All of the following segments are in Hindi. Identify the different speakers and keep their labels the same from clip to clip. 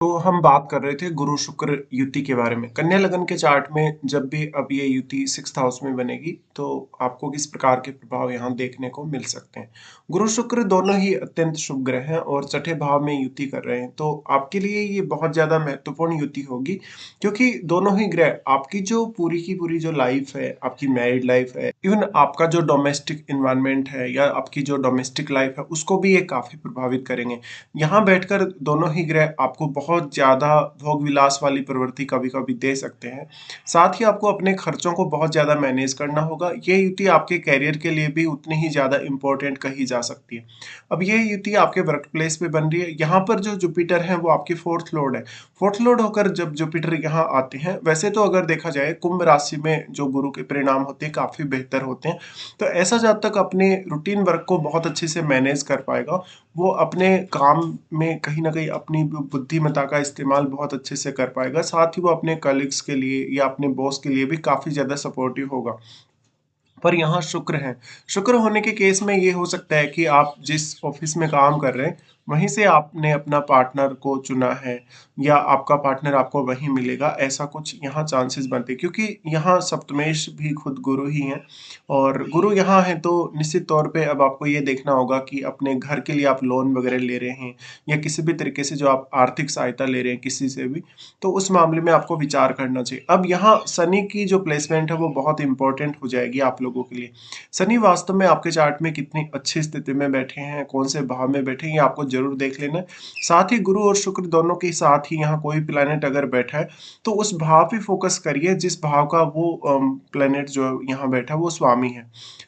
Speaker 1: तो हम बात कर रहे थे गुरु शुक्र युति के बारे में। कन्या लगन के चार्ट में जब भी अब ये युति 6th हाउस में बनेगी तो आपको किस प्रकार के प्रभाव यहाँ देखने को मिल सकते हैं। गुरु शुक्र दोनों ही अत्यंत शुभ ग्रह हैं और छठे भाव में युति कर रहे हैं, तो आपके लिए ये बहुत ज्यादा महत्वपूर्ण युति होगी, क्योंकि दोनों ही ग्रह आपकी जो पूरी की पूरी जो लाइफ है, आपकी मैरिड लाइफ है, इवन आपका जो डोमेस्टिक इन्वायरमेंट है या आपकी जो डोमेस्टिक लाइफ है, उसको भी ये काफी प्रभावित करेंगे। यहाँ बैठकर दोनों ही ग्रह आपको बहुत ज़्यादा भोग विलास वाली प्रवृत्ति कभी-कभी दे सकते हैं। साथ ही आपको अपने खर्चों को बहुत ज़्यादा मैनेज करना होगा। ये युति आपके करियर के लिए भी उतनी ही ज़्यादा इम्पोर्टेंट कही जा सकती है। अब ये युति आपके वर्क प्लेस पे बन रही है। यहाँ पर जो जुपिटर है वो आपके 4th लॉर्ड है। 4th लॉर्ड होकर जब जुपिटर यहाँ आते हैं, वैसे तो अगर देखा जाए कुंभ राशि में जो गुरु के परिणाम होते हैं काफ़ी बेहतर होते हैं। तो ऐसा जातक अपने रूटीन वर्क को बहुत अच्छे से मैनेज कर पाएगा। वो अपने काम में कहीं न कहीं अपनी बुद्धिमत्ता का इस्तेमाल बहुत अच्छे से कर पाएगा। साथ ही वो अपने कलीग्स के लिए या अपने बॉस के लिए भी काफ़ी ज़्यादा सपोर्टिव होगा। पर यहाँ शुक्र है। शुक्र होने के केस में ये हो सकता है कि आप जिस ऑफिस में काम कर रहे हैं, वहीं से आपने अपना पार्टनर को चुना है या आपका पार्टनर आपको वहीं मिलेगा, ऐसा कुछ यहाँ चांसेस बनते हैं, क्योंकि यहाँ सप्तमेश भी खुद गुरु ही हैं और गुरु यहाँ हैं तो निश्चित तौर पे अब आपको ये देखना होगा कि अपने घर के लिए आप लोन वगैरह ले रहे हैं या किसी भी तरीके से जो आप आर्थिक सहायता ले रहे हैं किसी से भी, तो उस मामले में आपको विचार करना चाहिए। अब यहाँ शनि की जो प्लेसमेंट है वो बहुत इंपॉर्टेंट हो जाएगी आप लोगों के लिए। शनि वास्तव में आपके चार्ट में कितनी अच्छी स्थिति में बैठे हैं, कौन से भाव में बैठे हैं, ये आपको जरूर देख लेना है। साथ ही गुरु और शुक्र दोनों के साथ ही यहाँ कोई प्लैनेट अगर बैठा है तो उस भाव पे फोकस करिए जिस भाव का वो प्लैनेट जो यहाँ बैठा है वो स्वामी है।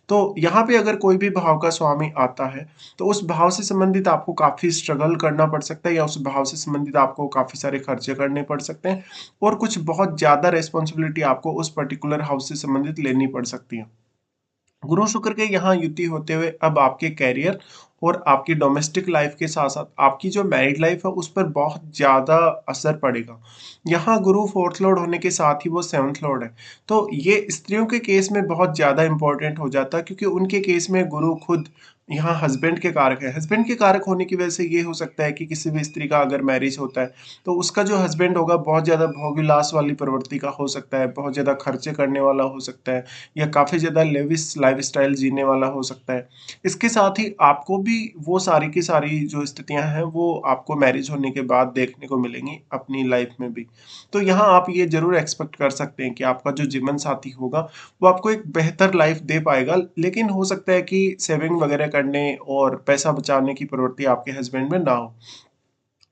Speaker 1: तो यहाँ पे अगर कोई भी भाव का स्वामी आता है तो उस भाव से संबंधित आपको काफी स्ट्रगल करना पड़ सकता है या उस भाव से संबंधित आपको काफी सारे खर्चे करने पड़ सकते हैं और कुछ बहुत ज्यादा रेस्पॉन्सिबिलिटी आपको उस पर्टिकुलर हाउस से संबंधित लेनी पड़ सकती है। गुरु शुक्र के यहाँ युति होते हुए अब आपके कैरियर और आपकी डोमेस्टिक लाइफ के साथ साथ आपकी जो मैरिड लाइफ है उस पर बहुत ज्यादा असर पड़ेगा। यहाँ गुरु 4th लॉर्ड होने के साथ ही वो 7th लॉर्ड है, तो ये स्त्रियों के केस में बहुत ज्यादा इंपॉर्टेंट हो जाता है, क्योंकि उनके केस में गुरु खुद यहाँ हस्बैंड के कारक है। हस्बैंड के कारक होने की वजह से ये हो सकता है कि किसी भी स्त्री का अगर मैरिज होता है तो उसका जो हस्बैंड होगा बहुत ज्यादा भोग विलास वाली प्रवृत्ति का हो सकता है, बहुत ज्यादा खर्चे करने वाला हो सकता है या काफी ज्यादा लेविश लाइफस्टाइल जीने वाला हो सकता है। इसके साथ ही आपको भी वो सारी की सारी जो स्थितियां हैं वो आपको मैरिज होने के बाद देखने को मिलेंगी अपनी लाइफ में भी। तो यहाँ आप ये जरूर एक्सपेक्ट कर सकते हैं कि आपका जो जीवन साथी होगा वो आपको एक बेहतर लाइफ दे पाएगा, लेकिन हो सकता है कि सेविंग वगैरह करने और पैसा बचाने की प्रवृत्ति आपके हस्बैंड में ना हो।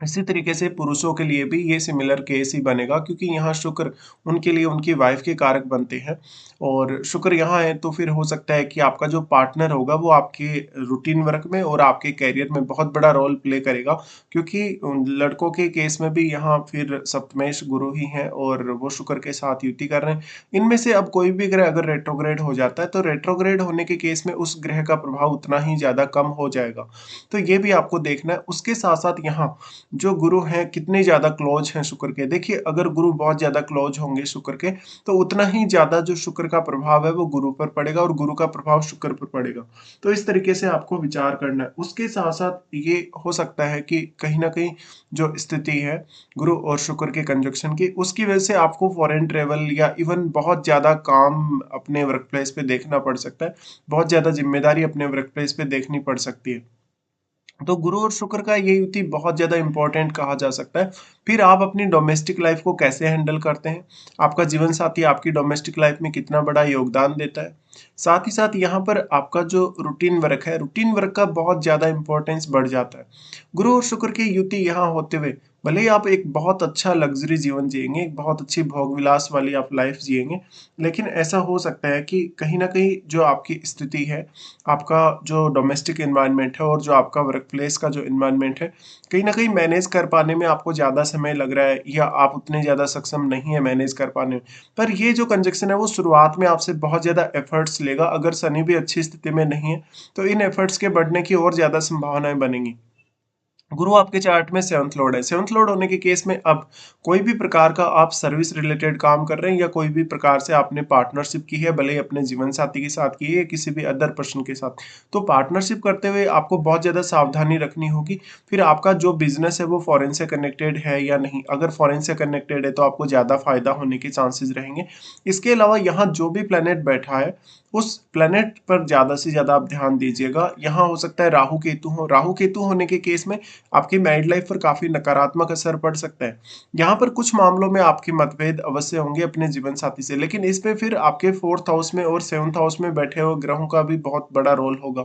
Speaker 1: इसी तरीके से पुरुषों के लिए भी ये सिमिलर केस ही बनेगा, क्योंकि यहाँ शुक्र उनके लिए उनकी वाइफ के कारक बनते हैं और शुक्र यहाँ है, तो फिर हो सकता है कि आपका जो पार्टनर होगा वो आपके रूटीन वर्क में और आपके कैरियर में बहुत बड़ा रोल प्ले करेगा, क्योंकि उन लड़कों के केस में भी यहाँ फिर सप्तमेश गुरु ही हैं और वो शुक्र के साथ युति कर रहे हैं। इनमें से अब कोई भी ग्रह अगर रेट्रोग्रेड हो जाता है तो रेट्रोग्रेड होने के केस में उस ग्रह का प्रभाव उतना ही ज्यादा कम हो जाएगा। तो ये भी आपको देखना है। उसके साथ साथ यहाँ जो गुरु हैं कितने ज्यादा क्लोज हैं शुक्र के, देखिए अगर गुरु बहुत ज्यादा क्लोज होंगे शुक्र के तो उतना ही ज्यादा जो शुक्र का प्रभाव है वो गुरु पर पड़ेगा और गुरु का प्रभाव शुक्र पर पड़ेगा। तो इस तरीके से आपको विचार करना है। उसके साथ साथ ये हो सकता है कि कहीं ना कहीं जो स्थिति है गुरु और शुक्र के कंजक्शन की, उसकी वजह से आपको फॉरेन ट्रेवल या इवन बहुत ज्यादा काम अपने वर्क प्लेस पे देखना पड़ सकता है, बहुत ज्यादा जिम्मेदारी अपने वर्क प्लेस पे देखनी पड़ सकती है। तो गुरु और शुक्र का ये युति बहुत ज्यादा इंपॉर्टेंट कहा जा सकता है। फिर आप अपनी डोमेस्टिक लाइफ को कैसे हैंडल करते हैं, आपका जीवन साथी आपकी डोमेस्टिक लाइफ में कितना बड़ा योगदान देता है। साथ ही साथ यहाँ पर आपका जो रूटीन वर्क है, रूटीन वर्क का बहुत ज्यादा इंपॉर्टेंस बढ़ जाता है। गुरु और शुक्र की युति यहाँ होते हुए भले ही आप एक बहुत अच्छा लग्जरी जीवन जिएंगे, एक बहुत अच्छी भोग विलास वाली आप लाइफ जिएंगे, लेकिन ऐसा हो सकता है कि कहीं ना कहीं जो आपकी स्थिति है, आपका जो डोमेस्टिक एनवायरनमेंट है और जो आपका वर्क प्लेस का जो एनवायरनमेंट है, कहीं ना कहीं मैनेज कर पाने में आपको ज़्यादा समय लग रहा है या आप उतने ज़्यादा सक्षम नहीं है मैनेज कर पाने में। पर ये जो कंजक्शन है वो शुरुआत में आपसे बहुत ज़्यादा एफर्ट्स लेगा। अगर शनि भी अच्छी स्थिति में नहीं है तो इन एफर्ट्स के बढ़ने की और ज़्यादा संभावनाएं बनेंगी। गुरु आपके चार्ट में 7th लॉर्ड है। 7th लॉर्ड होने के केस में अब कोई भी प्रकार का आप सर्विस रिलेटेड काम कर रहे हैं या कोई भी प्रकार से आपने पार्टनरशिप की है, भले ही अपने जीवन साथी के साथ की है या किसी भी अदर पर्सन के साथ, तो पार्टनरशिप करते हुए आपको बहुत ज़्यादा सावधानी रखनी होगी। फिर आपका जो बिजनेस है वो फॉरेन से कनेक्टेड है या नहीं, अगर फॉरेन से कनेक्टेड है तो आपको ज़्यादा फायदा होने के चांसेस रहेंगे। इसके अलावा यहाँ जो भी प्लेनेट बैठा है उस प्लेनेट पर ज़्यादा से ज़्यादा आप ध्यान दीजिएगा। यहाँ हो सकता है राहु केतु हो, राहु केतु होने के केस में आपकी मैरिड लाइफ पर काफी नकारात्मक असर पड़ सकता है। यहाँ पर कुछ मामलों में आपके मतभेद अवश्य होंगे अपने जीवन साथी से, लेकिन इस पे फिर आपके 4th हाउस में और 7th हाउस में बैठे हुए ग्रहों का भी बहुत बड़ा रोल होगा,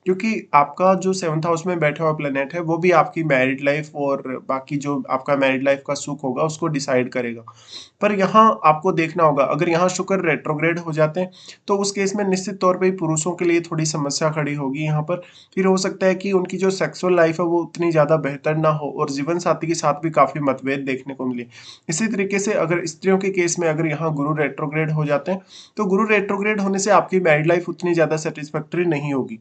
Speaker 1: क्योंकि आपका जो 7th हाउस में बैठा हुआ प्लेनेट है वो भी आपकी मैरिड लाइफ और बाकी जो आपका मैरिड लाइफ का सुख होगा उसको डिसाइड करेगा। पर यहाँ आपको देखना होगा, अगर यहाँ शुक्र रेट्रोग्रेड हो जाते हैं तो उस केस में निश्चित तौर पे पुरुषों के लिए थोड़ी समस्या खड़ी होगी यहाँ पर। फिर हो सकता है कि उनकी जो सेक्सुअल लाइफ है वो उतनी ज़्यादा बेहतर ना हो और जीवन साथी के साथ भी काफ़ी मतभेद देखने को मिले। इसी तरीके से अगर स्त्रियों के केस में अगर यहाँ गुरु रेट्रोग्रेड हो जाते हैं तो गुरु रेट्रोग्रेड होने से आपकी मैरिड लाइफ उतनी ज़्यादा सेटिस्फैक्टरी नहीं होगी।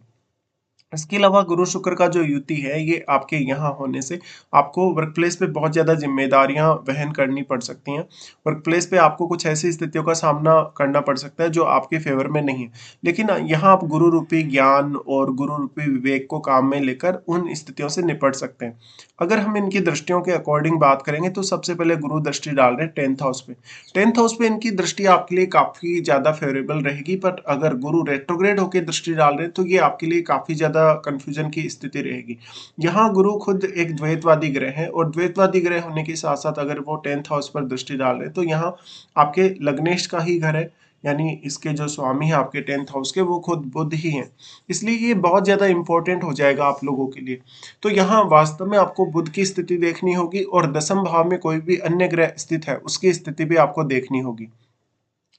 Speaker 1: इसके अलावा गुरु शुक्र का जो युति है ये आपके यहाँ होने से आपको वर्क प्लेस पे बहुत ज़्यादा जिम्मेदारियां वहन करनी पड़ सकती हैं। वर्क प्लेस पे आपको कुछ ऐसी स्थितियों का सामना करना पड़ सकता है जो आपके फेवर में नहीं है, लेकिन यहाँ आप गुरु रूपी ज्ञान और गुरु रूपी विवेक को काम में लेकर उन स्थितियों से निपट सकते हैं। अगर हम इनकी दृष्टियों के अकॉर्डिंग बात करेंगे तो सबसे पहले गुरु दृष्टि डाल रहे हैं 10th हाउस पे। 10th हाउस पे इनकी दृष्टि आपके लिए काफ़ी ज़्यादा फेवरेबल रहेगी, बट अगर गुरु रेट्रोग्रेड होकर दृष्टि डाल रहे हैं तो ये आपके लिए काफ़ी ज़्यादा कंफ्यूजन की स्थिति रहेगी। यहाँ गुरु खुद एक द्वैतवादी ग्रह है और द्वैतवादी ग्रह होने के साथ साथ अगर वो 10th हाउस पर दृष्टि डाल रहे हैं तो यहाँ आपके लग्नेश का ही घर है, यानी इसके जो स्वामी है आपके 10th हाउस के वो खुद बुध ही हैं। इसलिए ये बहुत ज़्यादा इंपॉर्टेंट हो जाएगा आप लोगों के लिए। तो यहाँ वास्तव में आपको बुध की स्थिति देखनी होगी और दसम भाव में कोई भी अन्य ग्रह स्थित है उसकी स्थिति भी आपको देखनी होगी।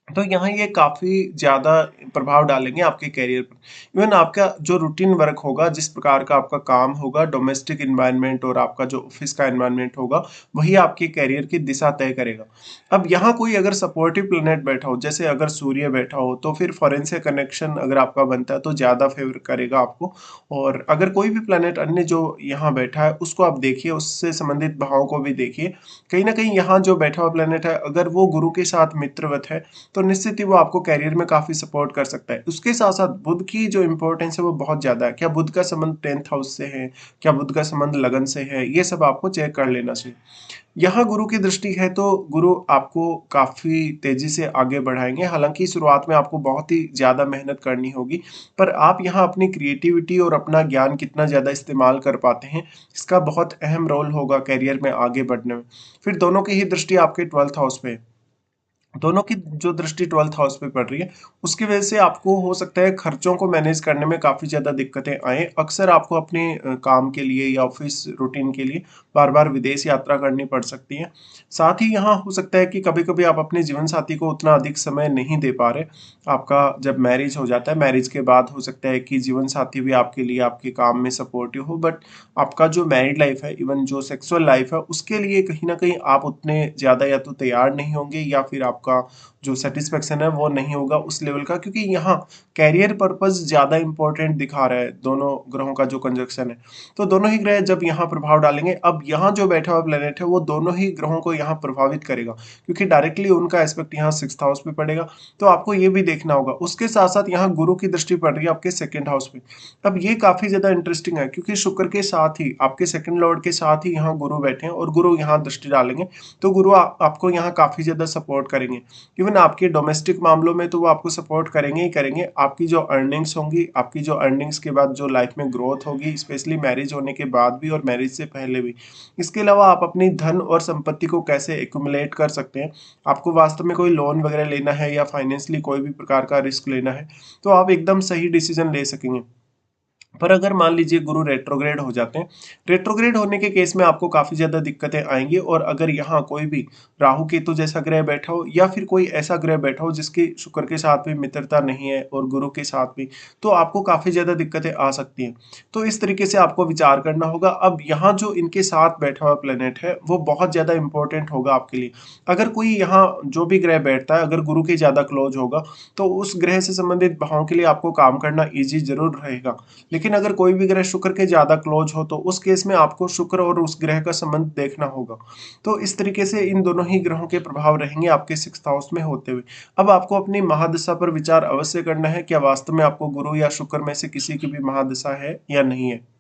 Speaker 1: तो यहाँ ये काफ़ी ज़्यादा प्रभाव डालेंगे आपके करियर पर। इवन आपका जो रूटीन वर्क होगा, जिस प्रकार का आपका काम होगा, डोमेस्टिक एनवायरनमेंट और आपका जो ऑफिस का एनवायरनमेंट होगा, वही आपके करियर की दिशा तय करेगा। अब यहाँ कोई अगर सपोर्टिव प्लेनेट बैठा हो, जैसे अगर सूर्य बैठा हो, तो फिर फॉरेन से कनेक्शन अगर आपका बनता है तो ज़्यादा फेवर करेगा आपको। और अगर कोई भी प्लेनेट अन्य जो यहाँ बैठा है उसको आप देखिए, उससे संबंधित भावों को भी देखिए। कहीं ना कहीं यहाँ जो बैठा हुआ प्लेनेट है अगर वो गुरु के साथ मित्रवत है तो निश्चित ही वो आपको करियर में काफी सपोर्ट कर सकता है। उसके साथ साथ बुध की जो इंपॉर्टेंस है वो बहुत ज्यादा है। क्या बुध का संबंध 10th हाउस से है, क्या बुध का संबंध लगन से है, ये सब आपको चेक कर लेना चाहिए। यहाँ गुरु की दृष्टि है तो गुरु आपको काफी तेजी से आगे बढ़ाएंगे। हालांकि शुरुआत में आपको बहुत ही ज्यादा मेहनत करनी होगी, पर आप यहाँ अपनी क्रिएटिविटी और अपना ज्ञान कितना ज्यादा इस्तेमाल कर पाते हैं इसका बहुत अहम रोल होगा करियर में आगे बढ़ने में। फिर दोनों की ही दृष्टि आपके 12th हाउस पे है। दोनों की जो दृष्टि 12th हाउस पे पड़ रही है उसकी वजह से आपको हो सकता है खर्चों को मैनेज करने में काफ़ी ज़्यादा दिक्कतें आए। अक्सर आपको अपने काम के लिए या ऑफिस रूटीन के लिए बार बार विदेश यात्रा करनी पड़ सकती है। साथ ही यहाँ हो सकता है कि कभी कभी आप अपने जीवन साथी को उतना अधिक समय नहीं दे पा रहे। आपका जब मैरिज हो जाता है, मैरिज के बाद हो सकता है कि जीवन साथी भी आपके लिए आपके काम में सपोर्टिव हो, बट आपका जो मैरिड लाइफ है, इवन जो सेक्सुअल लाइफ है, उसके लिए कहीं ना कहीं आप उतने ज़्यादा या तो तैयार नहीं होंगे या फिर आपका जो सेटिस्फेक्शन है वो नहीं होगा उस लेवल का, क्योंकि यहाँ कैरियर पर्पस ज़्यादा इंपॉर्टेंट दिखा रहा है दोनों ग्रहों का जो कंजक्शन है। तो दोनों ही ग्रह जब यहाँ प्रभाव डालेंगे, अब यहाँ जो बैठा हुआ प्लेनेट है वो दोनों ही ग्रहों को यहाँ प्रभावित करेगा, क्योंकि डायरेक्टली उनका एस्पेक्ट यहाँ 6th हाउस पे पड़ेगा। तो आपको ये भी देखना होगा। उसके साथ साथ यहाँ गुरु की दृष्टि पड़ रही है आपके 2nd हाउस पे। अब ये काफी ज्यादा इंटरेस्टिंग है क्योंकि शुक्र के साथ ही आपके 2nd लॉर्ड के साथ ही यहाँ गुरु बैठे हैं और गुरु यहाँ दृष्टि डालेंगे। तो गुरु आपको यहाँ काफी ज्यादा सपोर्ट करेंगे। इवन आपके डोमेस्टिक मामलों में तो वो आपको सपोर्ट करेंगे ही करेंगे। आपकी जो अर्निंग्स होंगी, आपकी जो अर्निंग्स के बाद जो लाइफ में ग्रोथ होगी, स्पेशली मैरिज होने के बाद भी और मैरिज से पहले भी। इसके अलावा आप अपनी धन और संपत्ति को कैसे एक्यूमुलेट कर सकते हैं, आपको वास्तव में कोई लोन वगैरह लेना है या फाइनेंशियली कोई भी प्रकार का रिस्क लेना है तो आप एकदम सही डिसीजन ले सकेंगे। पर अगर मान लीजिए गुरु रेट्रोग्रेड हो जाते हैं, रेट्रोग्रेड होने के केस में आपको काफ़ी ज़्यादा दिक्कतें आएंगी। और अगर यहाँ कोई भी राहु केतु जैसा ग्रह बैठा हो या फिर कोई ऐसा ग्रह बैठा हो जिसकी शुक्र के साथ भी मित्रता नहीं है और गुरु के साथ भी, तो आपको काफ़ी ज़्यादा दिक्कतें आ सकती हैं। तो इस तरीके से आपको विचार करना होगा। अब यहाँ जो इनके साथ बैठा हुआ प्लेनेट है वो बहुत ज़्यादा इंपॉर्टेंट होगा आपके लिए। अगर कोई यहाँ जो भी ग्रह बैठता है अगर गुरु के ज़्यादा क्लोज होगा तो उस ग्रह से संबंधित भावों के लिए आपको काम करना ईजी जरूर रहेगा। लेकिन लेकिन अगर कोई भी ग्रह शुक्र के ज़्यादा क्लोज हो तो उस केस में आपको शुक्र और उस ग्रह का संबंध देखना होगा। तो इस तरीके से इन दोनों ही ग्रहों के प्रभाव रहेंगे आपके 6th हाउस में होते हुए। अब आपको अपनी महादशा पर विचार अवश्य करना है, क्या वास्तव में आपको गुरु या शुक्र में से किसी की भी महादशा है या नहीं है।